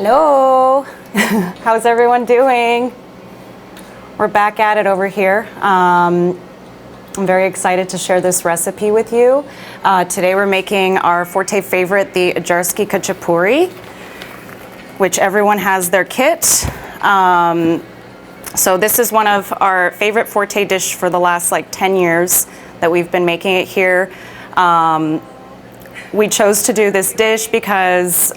Hello, how's everyone doing? We're back at it over here. I'm very excited to share this recipe with you. Today we're making our Forte favorite, the Adjarski Khachapurri, which everyone has their kit. So this is one of our favorite Forte dish for the last 10 years that we've been making it here. We chose to do this dish because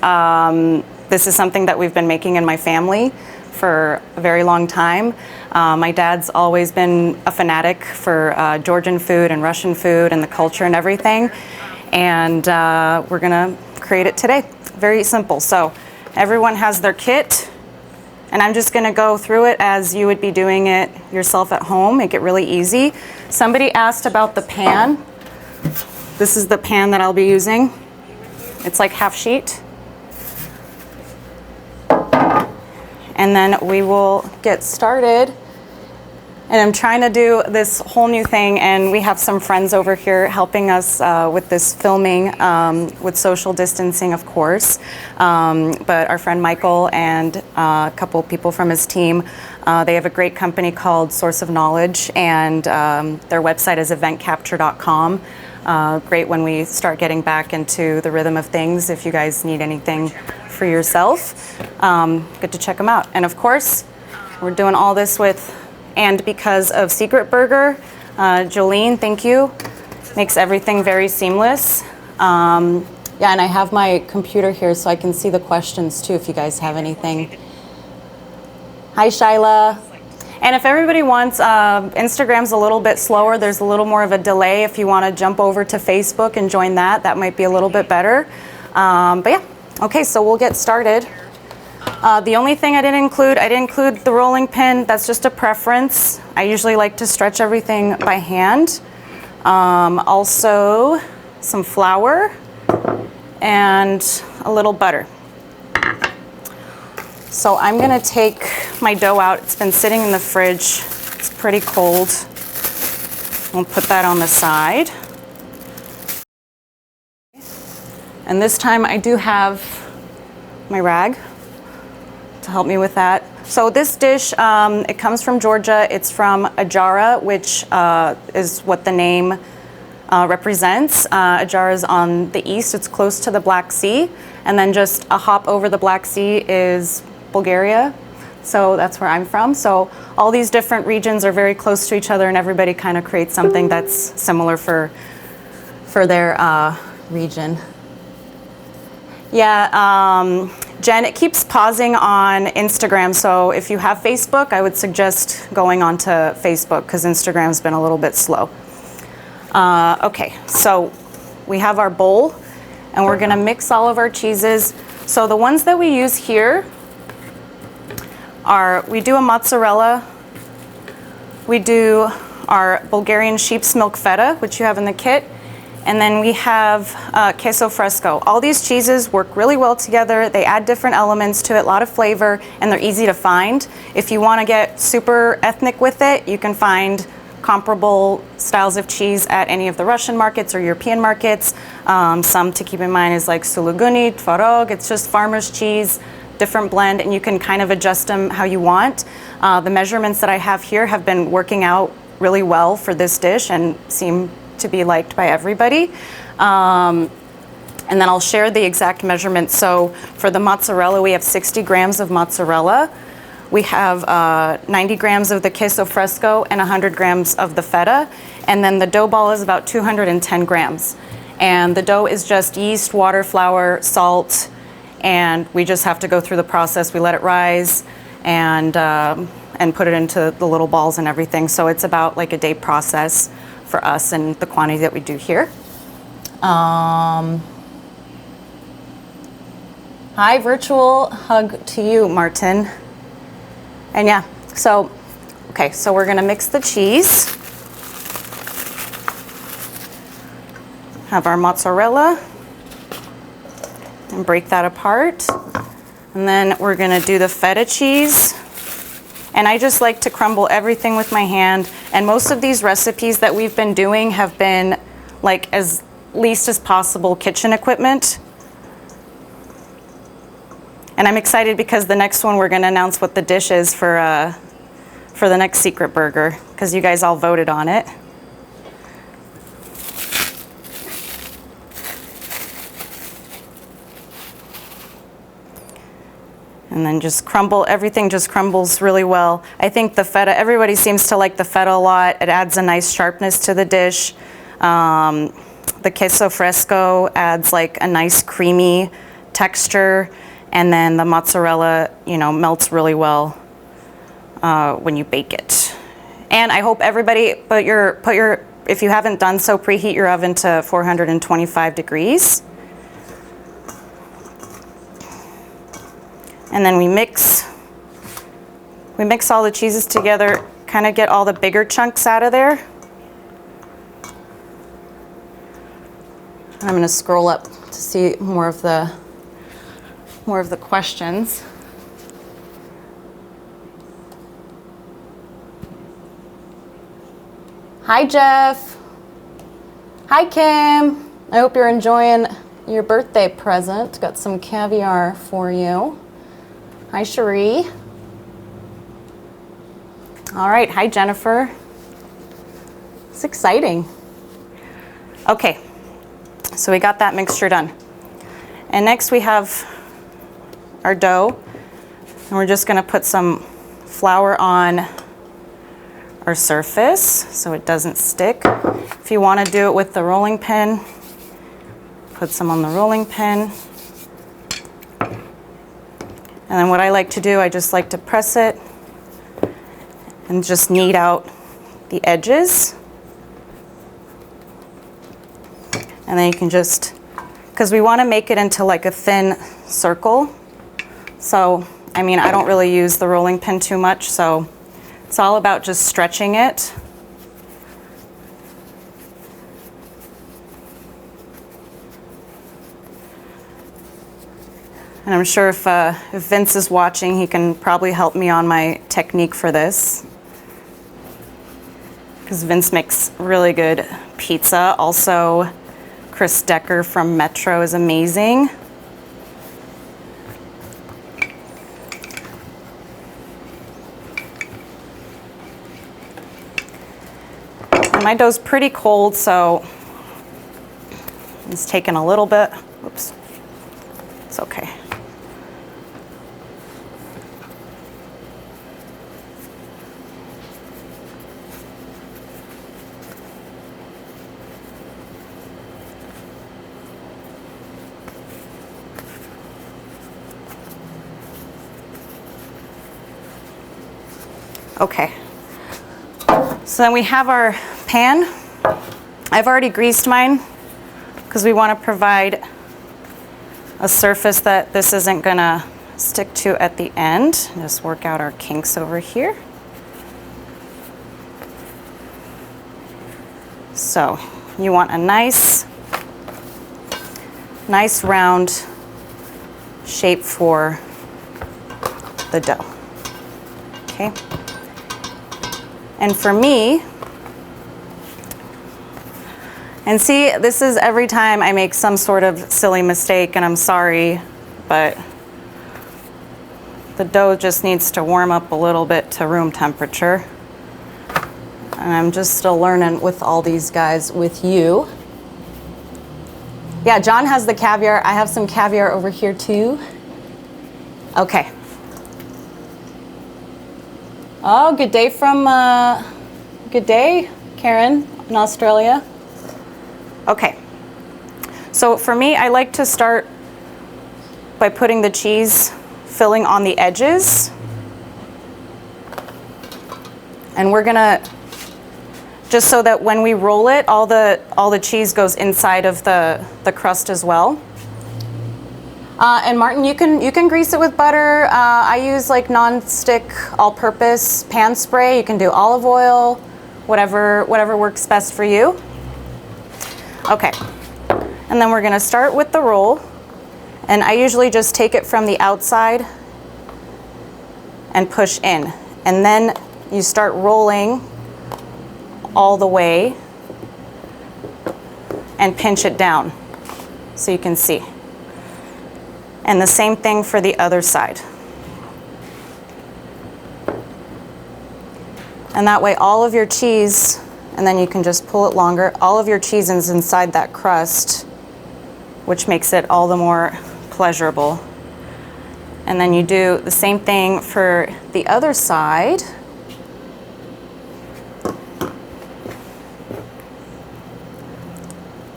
this is something that we've been making in my family for a very long time. My dad's always been a fanatic for Georgian food and Russian food and the culture and everything. And we're gonna create it today. Very simple. So everyone has their kit. And I'm just gonna go through it as you would be doing it yourself at home, make it really easy. Somebody asked about the pan. This is the pan that I'll be using. It's like half sheet. And then we will get started. And I'm trying to do this whole new thing, and we have some friends over here helping us with this filming, with social distancing, of course. But our friend Michael and a couple of people from his team, they have a great company called Source of Knowledge, and their website is eventcapture.com. Great when we start getting back into the rhythm of things. If you guys need anything for yourself, good to check them out. And of course, we're doing all this with and because of Secret Burger. Jolene, thank you. Makes everything very seamless. Yeah, and I have my computer here so I can see the questions too if you guys have anything. Hi, Shyla. And if everybody wants, Instagram's a little bit slower. There's a little more of a delay. If you want to jump over to Facebook and join that, that might be a little bit better. But yeah, okay, so we'll get started. The only thing I didn't include the rolling pin. That's just a preference. I usually like to stretch everything by hand. Also, some flour and a little butter. So I'm gonna take my dough out. It's been sitting in the fridge. It's pretty cold. We'll put that on the side. And this time I do have my rag to help me with that. So this dish, it comes from Georgia. It's from Adjara, which is what the name represents. Adjara is on the east. It's close to the Black Sea. And then just a hop over the Black Sea is Bulgaria. So that's where I'm from. So all these different regions are very close to each other, and everybody kind of creates something that's similar for their region. Yeah, Jen, it keeps pausing on Instagram. So if you have Facebook, I would suggest going onto Facebook because Instagram's been a little bit slow. Okay, so we have our bowl and we're gonna mix all of our cheeses. So the ones that we use here are, we do a mozzarella, we do our Bulgarian sheep's milk feta, which you have in the kit, and then we have queso fresco. All these cheeses work really well together. They add different elements to it, a lot of flavor, and they're easy to find. If you want to get super ethnic with it, you can find comparable styles of cheese at any of the Russian markets or European markets. Some to keep in mind is like suluguni, tvarog. It's just farmer's cheese, different blend, and you can kind of adjust them how you want. The measurements that I have here have been working out really well for this dish and seem to be liked by everybody. And then I'll share the exact measurements. So for the mozzarella, we have 60 grams of mozzarella. We have 90 grams of the queso fresco and 100 grams of the feta. And then the dough ball is about 210 grams. And the dough is just yeast, water, flour, salt, and we just have to go through the process. We let it rise and put it into the little balls and everything. So it's about like a day process for us and the quantity that we do here. Hi, virtual hug to you, Martin. And yeah, so, okay, so we're gonna mix the cheese. Have our mozzarella and break that apart. And then we're gonna do the feta cheese. And I just like to crumble everything with my hand. And most of these recipes that we've been doing have been like as least as possible kitchen equipment. And I'm excited because the next one we're going to announce what the dish is for the next secret burger, because you guys all voted on it. And then just crumble, everything just crumbles really well. I think the feta, everybody seems to like the feta a lot. It adds a nice sharpness to the dish. The queso fresco adds like a nice creamy texture. And then the mozzarella, you know, melts really well when you bake it. And I hope everybody if you haven't done so, preheat your oven to 425 degrees. And then we mix all the cheeses together, kind of get all the bigger chunks out of there. And I'm going to scroll up to see more of the questions. Hi, Jeff. Hi, Kim. I hope you're enjoying your birthday present. Got some caviar for you. Hi, Cherie. All right, hi, Jennifer. It's exciting. Okay, so we got that mixture done. And next we have our dough, and we're just gonna put some flour on our surface so it doesn't stick. If you wanna do it with the rolling pin, put some on the rolling pin. And then what I like to do, I just like to press it and just knead out the edges. And then you can just, because we want to make it into like a thin circle. So, I mean, I don't really use the rolling pin too much, so it's all about just stretching it. And I'm sure if Vince is watching, he can probably help me on my technique for this. Because Vince makes really good pizza. Also, Chris Decker from Metro is amazing. And my dough's pretty cold, so it's taking a little bit. Whoops. It's okay. Okay, so then we have our pan. I've already greased mine because we want to provide a surface that this isn't gonna stick to at the end. Just work out our kinks over here. So you want a nice round shape for the dough, okay? And for me, and see, this is every time I make some sort of silly mistake, and I'm sorry, but the dough just needs to warm up a little bit to room temperature. And I'm just still learning with all these guys with you. Yeah, John has the caviar. I have some caviar over here too. Okay. Oh, good day from, good day, Karen in Australia. Okay, so for me, I like to start by putting the cheese filling on the edges. And we're gonna, just so that when we roll it, all the cheese goes inside of the crust as well. And Martin, you can grease it with butter. I use like non-stick all-purpose pan spray. You can do olive oil, whatever works best for you. Okay, and then we're gonna start with the roll. And I usually just take it from the outside and push in. And then you start rolling all the way and pinch it down so you can see. And the same thing for the other side. And that way all of your cheese, and then you can just pull it longer, all of your cheese is inside that crust, which makes it all the more pleasurable. And then you do the same thing for the other side.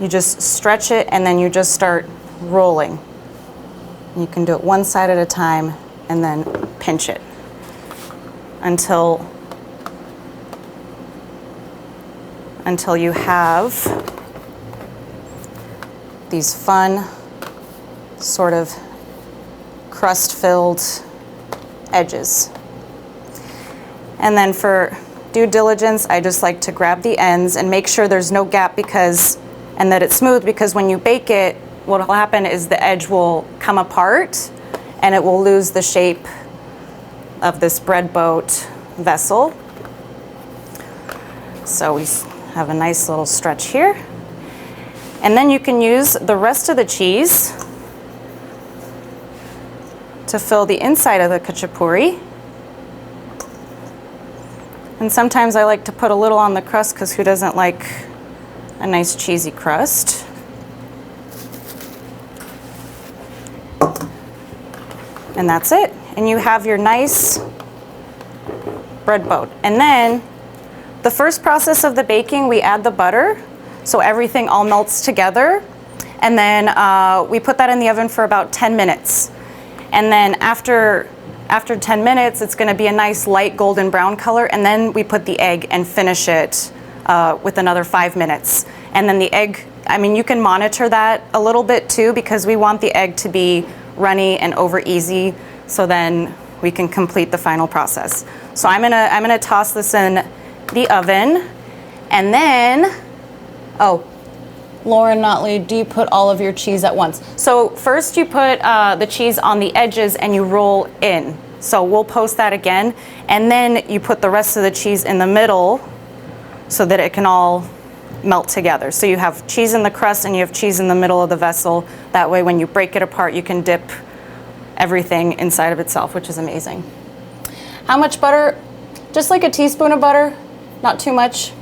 You just stretch it and then you just start rolling. You can do it one side at a time and then pinch it until you have these fun sort of crust-filled edges. And then for due diligence, I just like to grab the ends and make sure there's no gap and that it's smooth, because when you bake it, what will happen is the edge will come apart and it will lose the shape of this bread boat vessel. So we have a nice little stretch here. And then you can use the rest of the cheese to fill the inside of the khachapurri. And sometimes I like to put a little on the crust, because who doesn't like a nice cheesy crust? And that's it. And you have your nice bread boat. And then the first process of the baking, we add the butter, so everything all melts together. And then we put that in the oven for about 10 minutes. And then after 10 minutes, it's going to be a nice light golden brown color. And then we put the egg and finish it with another 5 minutes. And then the egg, I mean, you can monitor that a little bit too, because we want the egg to be runny and over easy, so then we can complete the final process. So I'm gonna toss this in the oven. And then, oh, Lauren Notley, do you put all of your cheese at once? So first you put the cheese on the edges and you roll in. So we'll post that again. And then you put the rest of the cheese in the middle so that it can all melt together. So you have cheese in the crust and you have cheese in the middle of the vessel. That way when you break it apart, you can dip everything inside of itself, which is amazing. How much butter? Just like a teaspoon of butter, not too much.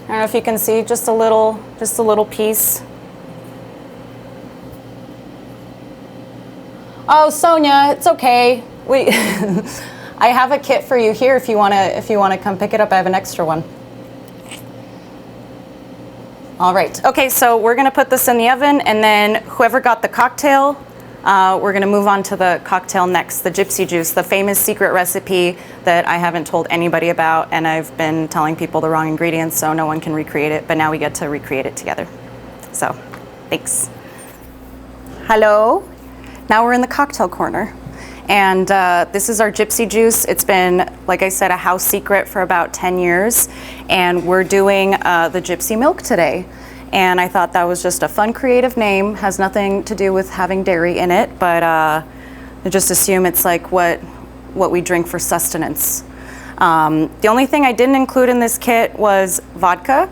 I don't know if you can see, just a little piece. Oh, Sonia, it's okay. I have a kit for you here if you wanna come pick it up. I have an extra one. All right. Okay, so we're gonna put this in the oven, and then whoever got the cocktail, we're gonna move on to the cocktail next, the Gypsy juice, the famous secret recipe that I haven't told anybody about, and I've been telling people the wrong ingredients so no one can recreate it, but now we get to recreate it together. So, thanks. Hello. Now we're in the cocktail corner. And this is our Gypsy juice. It's been, like I said, a house secret for about 10 years. And we're doing the Gypsy milk today. And I thought that was just a fun, creative name. Has nothing to do with having dairy in it, but I just assume it's like what we drink for sustenance. The only thing I didn't include in this kit was vodka.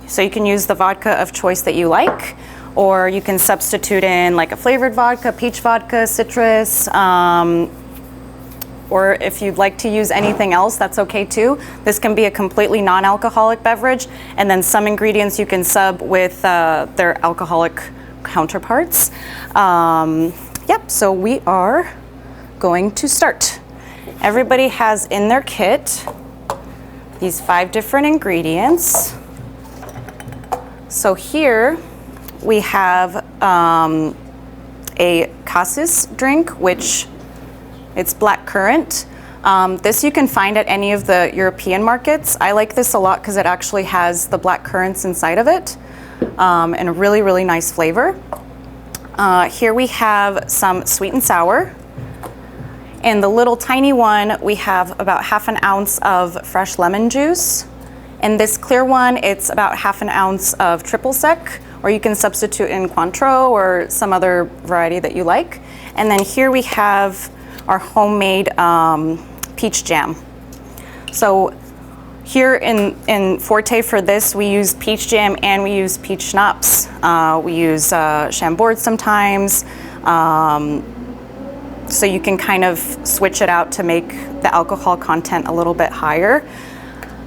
So you can use the vodka of choice that you like, or you can substitute in like a flavored vodka, peach vodka, citrus, or if you'd like to use anything else, that's okay too. This can be a completely non-alcoholic beverage, and then some ingredients you can sub with their alcoholic counterparts. Yep, so we are going to start. Everybody has in their kit these 5 different ingredients. So here we have a cassis drink, which it's black currant. This you can find at any of the European markets. I like this a lot because it actually has the black currants inside of it, and a really, really nice flavor. Here we have some sweet and sour. In the little tiny one, we have about ½ an ounce of fresh lemon juice. In this clear one, it's about ½ an ounce of triple sec, or you can substitute in Cointreau or some other variety that you like. And then here we have our homemade peach jam. So Here in Forte for this, we use peach jam and we use peach schnapps. We use Chambord sometimes. So you can kind of switch it out to make the alcohol content a little bit higher.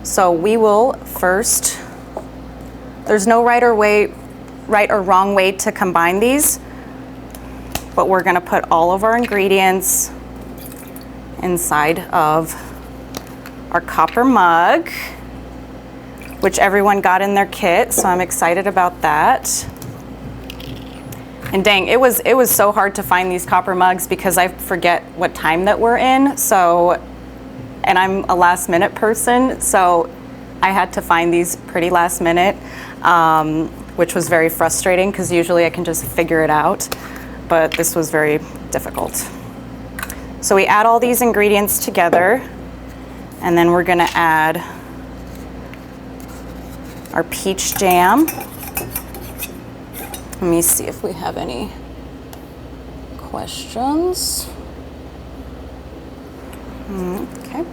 So we will first, there's no right or wrong way to combine these, but we're gonna put all of our ingredients inside of our copper mug, which everyone got in their kit, so I'm excited about that. And dang, it was so hard to find these copper mugs because I forget what time that we're in, so, and I'm a last minute person, so I had to find these pretty last minute, which was very frustrating because usually I can just figure it out, but this was very difficult. So we add all these ingredients together, and then we're gonna add our peach jam. Let me see if we have any questions. Okay.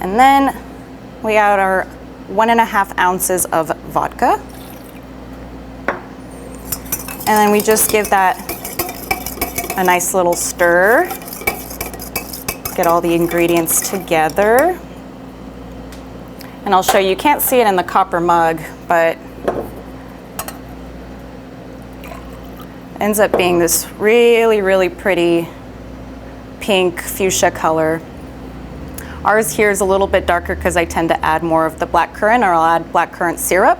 And then we add our 1.5 ounces of vodka. And then we just give that a nice little stir. Get all the ingredients together. And I'll show you, you can't see it in the copper mug, but it ends up being this really, really pretty pink fuchsia color. Ours here is a little bit darker because I tend to add more of the blackcurrant, or I'll add blackcurrant syrup.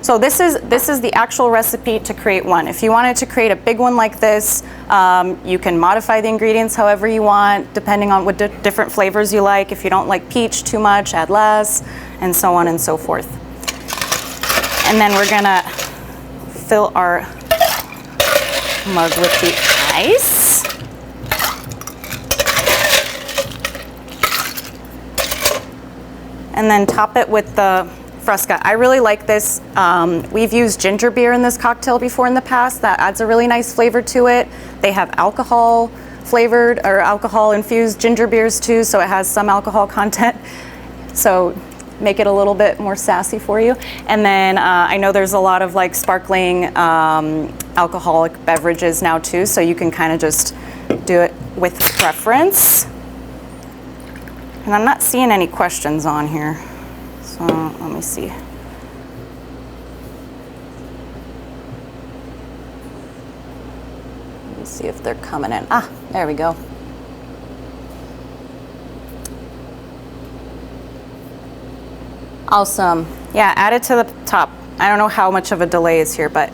So this is the actual recipe to create one. If you wanted to create a big one like this, you can modify the ingredients however you want, depending on what different flavors you like. If you don't like peach too much, add less, and so on and so forth. And then we're gonna fill our mug with the ice. And then top it with the Fresca. I really like this. We've used ginger beer in this cocktail before in the past. That adds a really nice flavor to it. They have alcohol flavored or alcohol infused ginger beers too, so it has some alcohol content. So make it a little bit more sassy for you. And then I know there's a lot of like sparkling alcoholic beverages now too, so you can kind of just do it with preference. And I'm not seeing any questions on here. So let me see. Let me see if they're coming in. Ah, there we go. Awesome. Yeah, add it to the top. I don't know how much of a delay is here, but.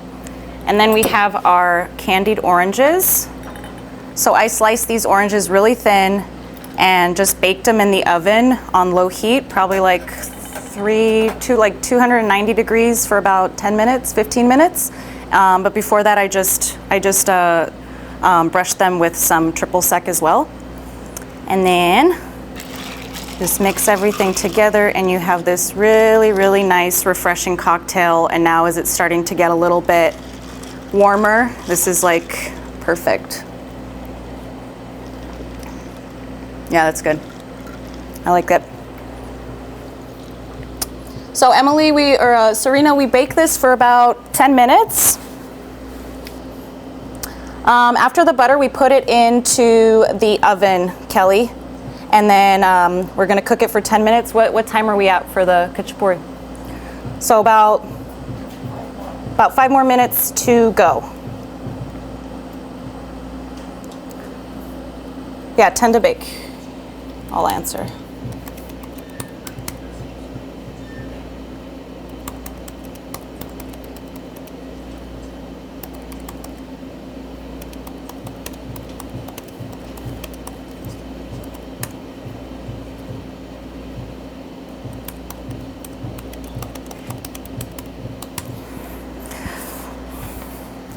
And then we have our candied oranges. So I sliced these oranges really thin and just baked them in the oven on low heat, probably like 290 degrees for about 10 minutes, 15 minutes. But before that, I just brushed them with some triple sec as well. And then just mix everything together and you have this really, really nice, refreshing cocktail. And now as it's starting to get a little bit warmer, this is like perfect. Yeah, that's good. I like that. So Emily, Serena, we bake this for about 10 minutes. After the butter, we put it into the oven, Kelly, and then we're gonna cook it for 10 minutes. What time are we at for the khachapurri? So about 5 more minutes to go. Yeah, 10 to bake. I'll answer.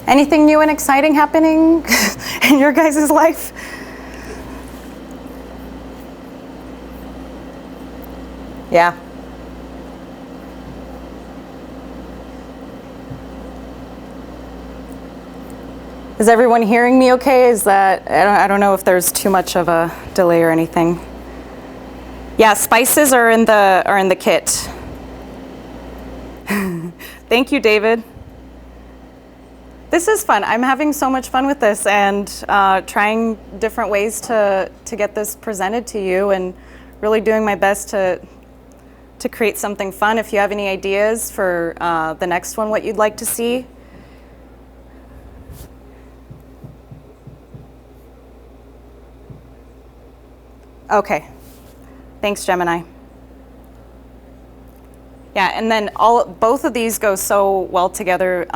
Anything new and exciting happening in your guys' life? Yeah. Is everyone hearing me okay? Is that, I don't know if there's too much of a delay or anything. Yeah, spices are in the kit. Thank you, David. This is fun. I'm having so much fun with this and trying different ways to get this presented to you and really doing my best to create something fun. If you have any ideas for the next one, what you'd like to see. Okay. Thanks, Gemini. Yeah, and then both of these go so well together.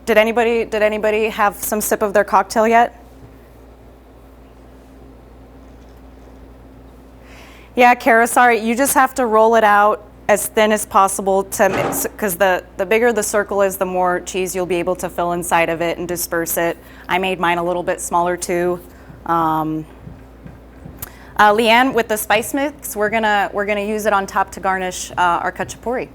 Did anybody have some sip of their cocktail yet? Yeah, Kara, sorry, you just have to roll it out as thin as possible to mix, because the bigger the circle is, the more cheese you'll be able to fill inside of it and disperse it. I made mine a little bit smaller too. Leanne, with the spice mix, we're gonna use it on top to garnish our khachapurri.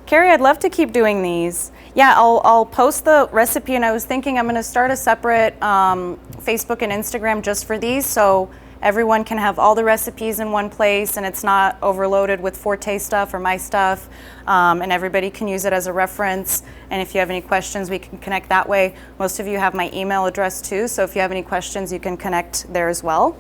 Carrie, I'd love to keep doing these. Yeah, I'll post the recipe, and I was thinking I'm going to start a separate Facebook and Instagram just for these, so everyone can have all the recipes in one place and it's not overloaded with Forte stuff or my stuff, and everybody can use it as a reference. And if you have any questions, we can connect that way. Most of you have my email address too, so if you have any questions, you can connect there as well.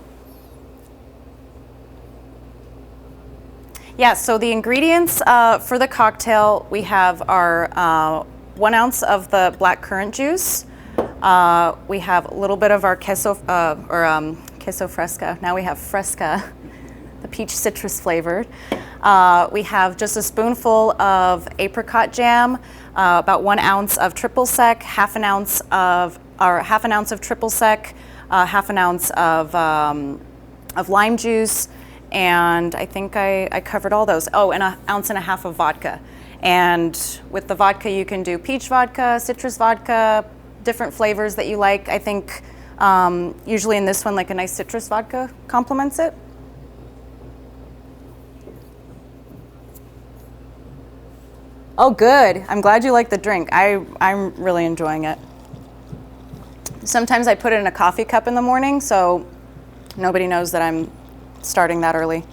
Yeah, so the ingredients for the cocktail, we have our 1 ounce of the black currant juice. We have a little bit of our queso fresca. Now we have fresca, the peach citrus flavored. We have just a spoonful of apricot jam, about 1 ounce of triple sec, half an ounce of triple sec, half an ounce of lime juice, and I think I covered all those. Oh, and 1.5 ounces of vodka. And with the vodka, you can do peach vodka, citrus vodka, different flavors that you like. I think usually in this one, like a nice citrus vodka complements it. Oh, good. I'm glad you like the drink. I'm really enjoying it. Sometimes I put it in a coffee cup in the morning, so nobody knows that I'm starting that early.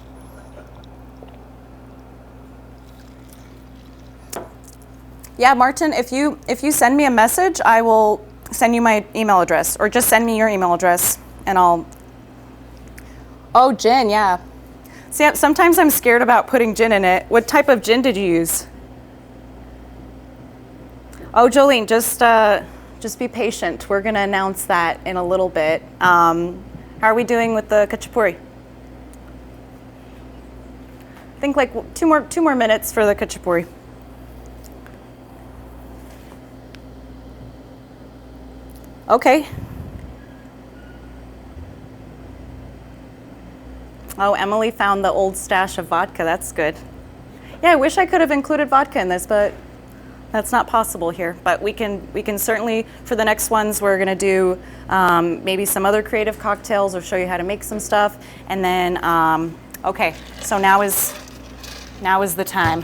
Yeah, Martin, if you send me a message, I will send you my email address, or just send me your email address and I'll... Oh, gin, yeah. See, sometimes I'm scared about putting gin in it. What type of gin did you use? Oh, Jolene, just be patient. We're gonna announce that in a little bit. How are we doing with the khachapurri? I think like two more minutes for the khachapurri. Okay. Oh, Emily found the old stash of vodka. That's good. Yeah, I wish I could have included vodka in this, but that's not possible here. But we can certainly, for the next ones, we're gonna do maybe some other creative cocktails or show you how to make some stuff. And then, okay, so now is the time.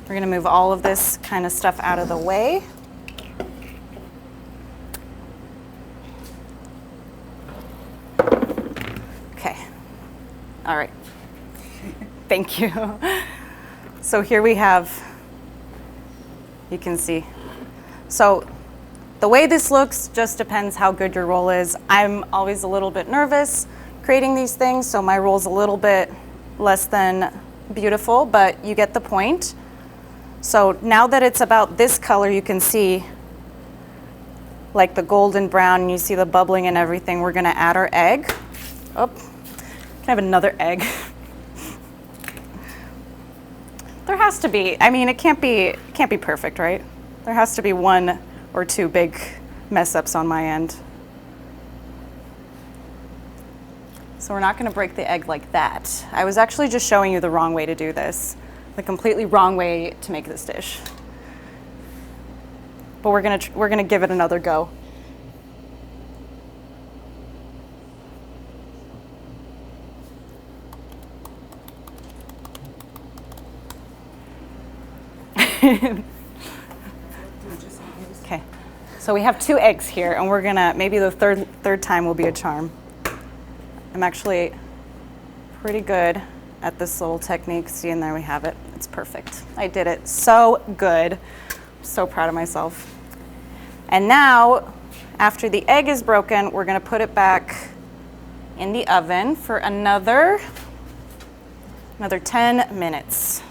We're gonna move all of this kind of stuff out of the way. Okay, all right, thank you. So here we have, you can see. So the way this looks just depends how good your roll is. I'm always a little bit nervous creating these things, so my roll's a little bit less than beautiful, but you get the point. So now that it's about this color, you can see like the golden brown, and you see the bubbling and everything. We're gonna add our egg. Oh, can I have another egg? There has to be, I mean, it can't be perfect, right? There has to be 1 or 2 big mess ups on my end. So we're not gonna break the egg like that. I was actually just showing you the wrong way to do this, the completely wrong way to make this dish. But we're gonna give it another go. Okay, So we have 2 eggs here, and we're gonna, maybe the third time will be a charm. I'm actually pretty good at this little technique. See, and there we have it. It's perfect. I did it so good. I'm so proud of myself. And now, after the egg is broken, we're gonna put it back in the oven for another 10 minutes.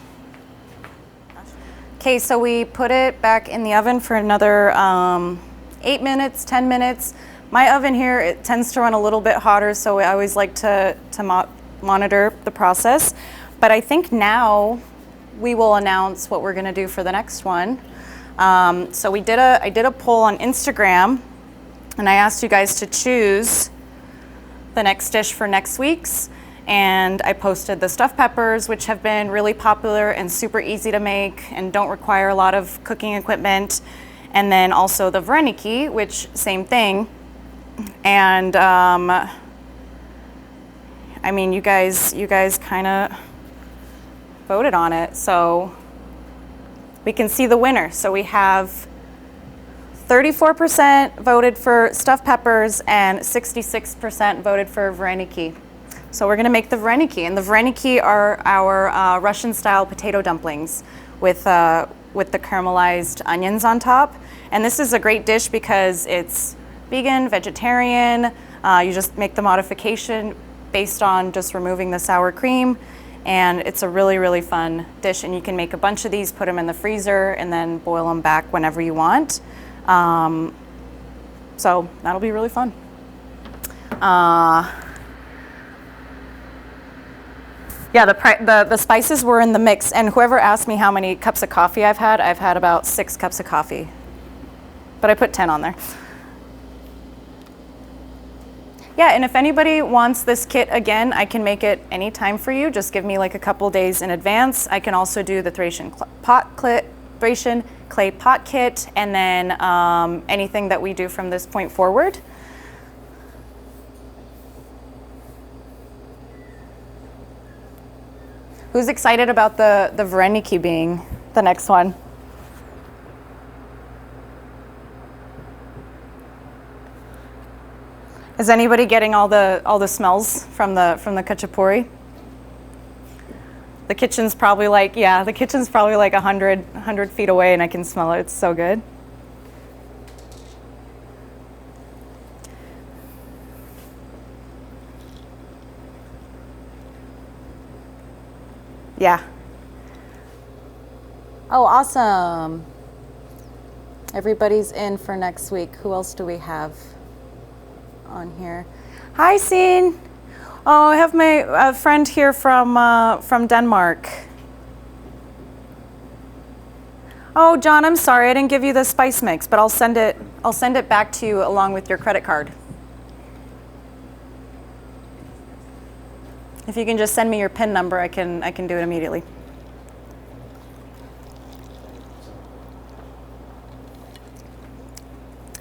Okay, so we put it back in the oven for another 8 minutes, 10 minutes. My oven here, it tends to run a little bit hotter, so I always like to monitor the process. But I think now we will announce what we're gonna do for the next one. So I did a poll on Instagram, and I asked you guys to choose the next dish for next week's. And I posted the stuffed peppers, which have been really popular and super easy to make and don't require a lot of cooking equipment. And then also the vareniki, which same thing. And I mean, you guys kind of voted on it, so we can see the winner. So we have 34% voted for stuffed peppers and 66% voted for vareniki. So we're gonna make the vareniki, and the vareniki are our Russian-style potato dumplings with the caramelized onions on top. And this is a great dish because it's vegan, vegetarian. You just make the modification based on just removing the sour cream, and it's a really, really fun dish. And you can make a bunch of these, put them in the freezer, and then boil them back whenever you want. So that'll be really fun. Yeah, the spices were in the mix, and whoever asked me how many cups of coffee I've had about 6 cups of coffee, but I put 10 on there. Yeah, and if anybody wants this kit again, I can make it anytime for you. Just give me like a couple days in advance. I can also do the Thracian clay pot kit, and then anything that we do from this point forward. Who's excited about the vareniki being the next one? Is anybody getting all the smells from the khachapurri? The kitchen's probably like 100 feet away, and I can smell it. It's so good. Yeah. Oh, awesome. Everybody's in for next week. Who else do we have on here? Hi, Scene. Oh, I have my friend here from Denmark. Oh, John, I'm sorry. I didn't give you the spice mix, but I'll send it back to you along with your credit card. If you can just send me your PIN number, I can do it immediately.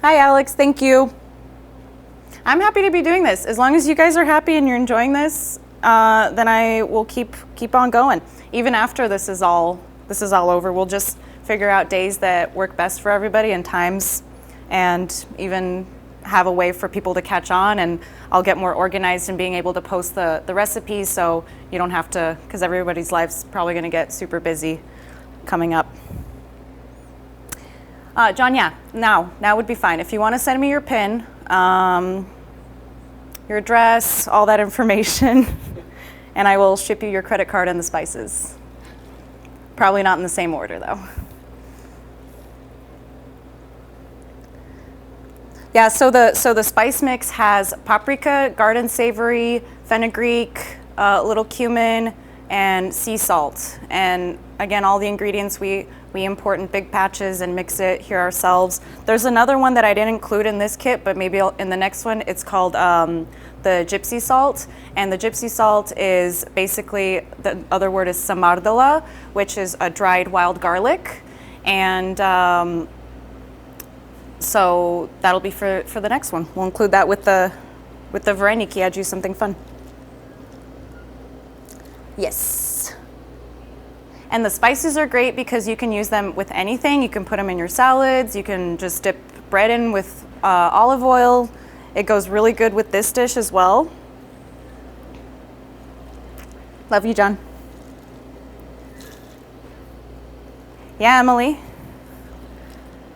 Hi, Alex. Thank you. I'm happy to be doing this. As long as you guys are happy and you're enjoying this, then I will keep on going. Even after this is all over, we'll just figure out days that work best for everybody and times, and even have a way for people to catch on, and I'll get more organized in being able to post the recipes, so you don't have to, because everybody's life's probably going to get super busy coming up. John, yeah, now would be fine. If you want to send me your PIN, your address, all that information, and I will ship you your credit card and the spices. Probably not in the same order, though. Yeah, so the spice mix has paprika, garden savory, fenugreek, little cumin, and sea salt. And again, all the ingredients we import in big patches and mix it here ourselves. There's another one that I didn't include in this kit, but maybe in the next one. It's called the Gypsy salt. And the Gypsy salt is basically, the other word is samardala, which is a dried wild garlic. And so that'll be for the next one. We'll include that with the vareniki. Add you something fun. Yes. And the spices are great because you can use them with anything. You can put them in your salads. You can just dip bread in with olive oil. It goes really good with this dish as well. Love you, John. Yeah, Emily.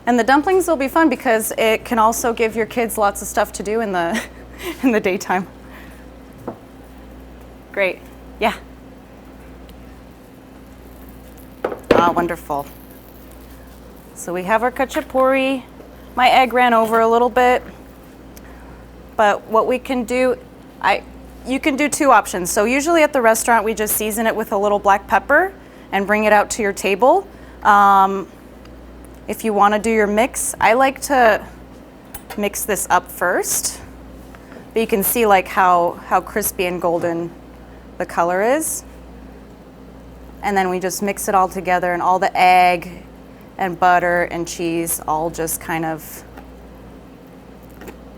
And the dumplings will be fun because it can also give your kids lots of stuff to do in the in the daytime. Great. Yeah. Ah, wonderful. So we have our khachapurri. My egg ran over a little bit, but what we can do, you can do two options. So usually at the restaurant, we just season it with a little black pepper and bring it out to your table. If you want to do your mix, I like to mix this up first, but you can see like how crispy and golden the color is. And then we just mix it all together, and all the egg and butter and cheese all just kind of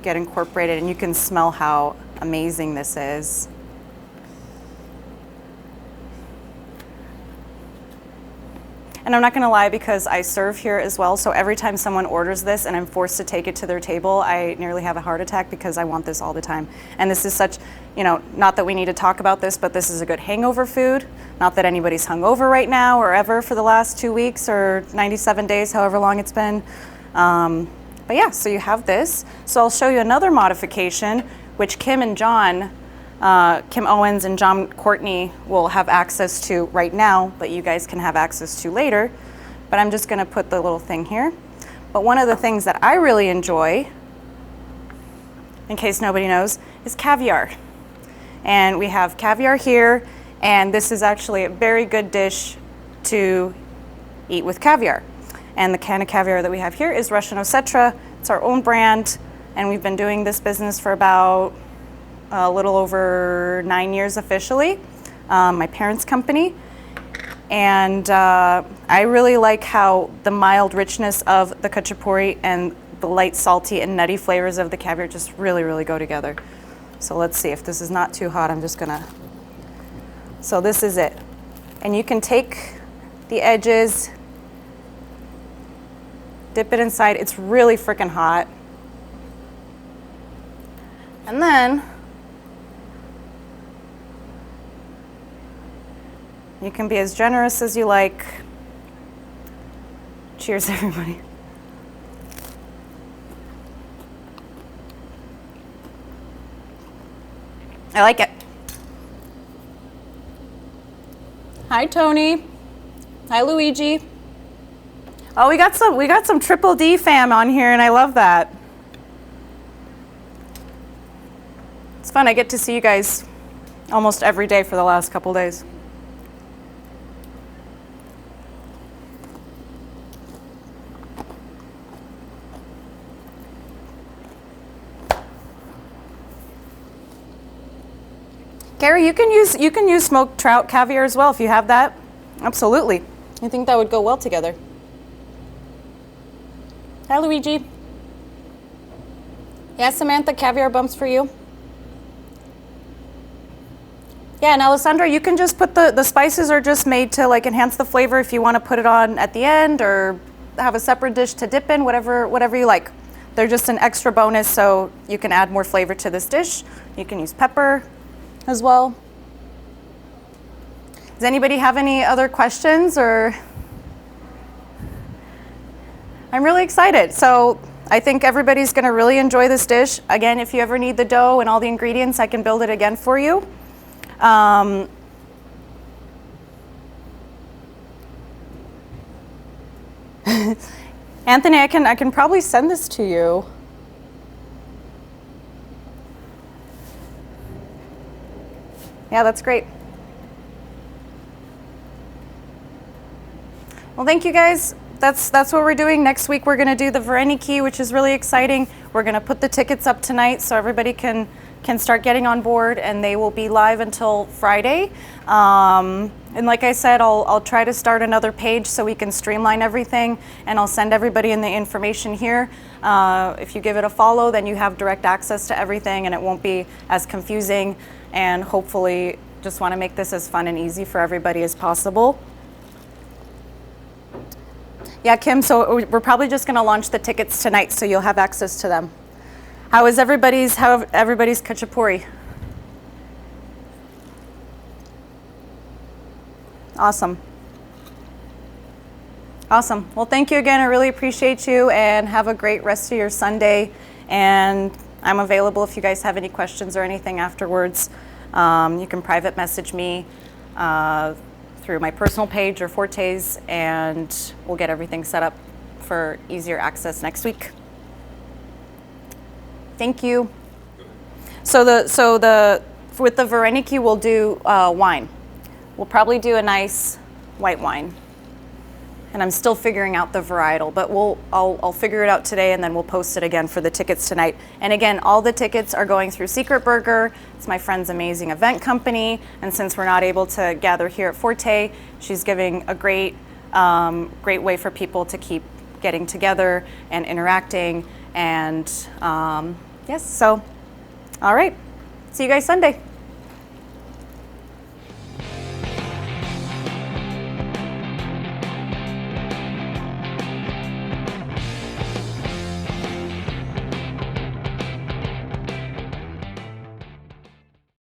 get incorporated, and you can smell how amazing this is. And I'm not gonna lie, because I serve here as well, so every time someone orders this and I'm forced to take it to their table, I nearly have a heart attack because I want this all the time. And this is such, you know, not that we need to talk about this, but this is a good hangover food. Not that anybody's hungover right now or ever for the last 2 weeks or 97 days, however long it's been. But yeah, so you have this. So I'll show you another modification, which Kim and John, Kim Owens and John Courtney will have access to right now, but you guys can have access to later. But I'm just gonna put the little thing here. But one of the things that I really enjoy, in case nobody knows, is caviar. And we have caviar here, and this is actually a very good dish to eat with caviar. And the can of caviar that we have here is Russian Osetra. It's our own brand, and we've been doing this business for about a little over 9 years officially, my parents' company. And I really like how the mild richness of the khachapurri and the light salty and nutty flavors of the caviar just really, really go together. So let's see, if this is not too hot, I'm just gonna, so this is it. And you can take the edges, dip it inside. It's really freaking hot. And then you can be as generous as you like. Cheers, everybody. I like it. Hi, Tony. Hi, Luigi. Oh, we got some Triple D fam on here, and I love that. It's fun. I get to see you guys almost every day for the last couple days. Gary, you can use smoked trout caviar as well if you have that. Absolutely. I think that would go well together. Hi, Luigi. Yeah, Samantha, caviar bumps for you. Yeah, and Alessandra, you can just put the spices are just made to like enhance the flavor if you want to put it on at the end or have a separate dish to dip in, whatever you like. They're just an extra bonus, so you can add more flavor to this dish. You can use pepper as well. Does anybody have any other questions? Or I'm really excited. So I think everybody's gonna really enjoy this dish. Again, if you ever need the dough and all the ingredients, I can build it again for you. Anthony, I can probably send this to you. Yeah, that's great. Well, thank you guys. That's what we're doing. Next week we're going to do the Vareniki, which is really exciting. We're going to put the tickets up tonight so everybody can start getting on board, and they will be live until Friday. And like I said, I'll try to start another page so we can streamline everything, and I'll send everybody in the information here. If you give it a follow, then you have direct access to everything and it won't be as confusing, and hopefully just want to make this as fun and easy for everybody as possible. Yeah, Kim, so we're probably just going to launch the tickets tonight, so you'll have access to them. How have everybody's Khachapurri? Awesome. Awesome. Well, thank you again. I really appreciate you, and have a great rest of your Sunday. And I'm available if you guys have any questions or anything afterwards. You can private message me through my personal page or Forte's, and we'll get everything set up for easier access next week. Thank you. So with the Vareniki, we'll do wine. We'll probably do a nice white wine. And I'm still figuring out the varietal, but I'll figure it out today, and then we'll post it again for the tickets tonight. And again, all the tickets are going through Secret Burger. It's my friend's amazing event company, and since we're not able to gather here at Forte, she's giving a great way for people to keep getting together and interacting. And yes, so all right, see you guys Sunday.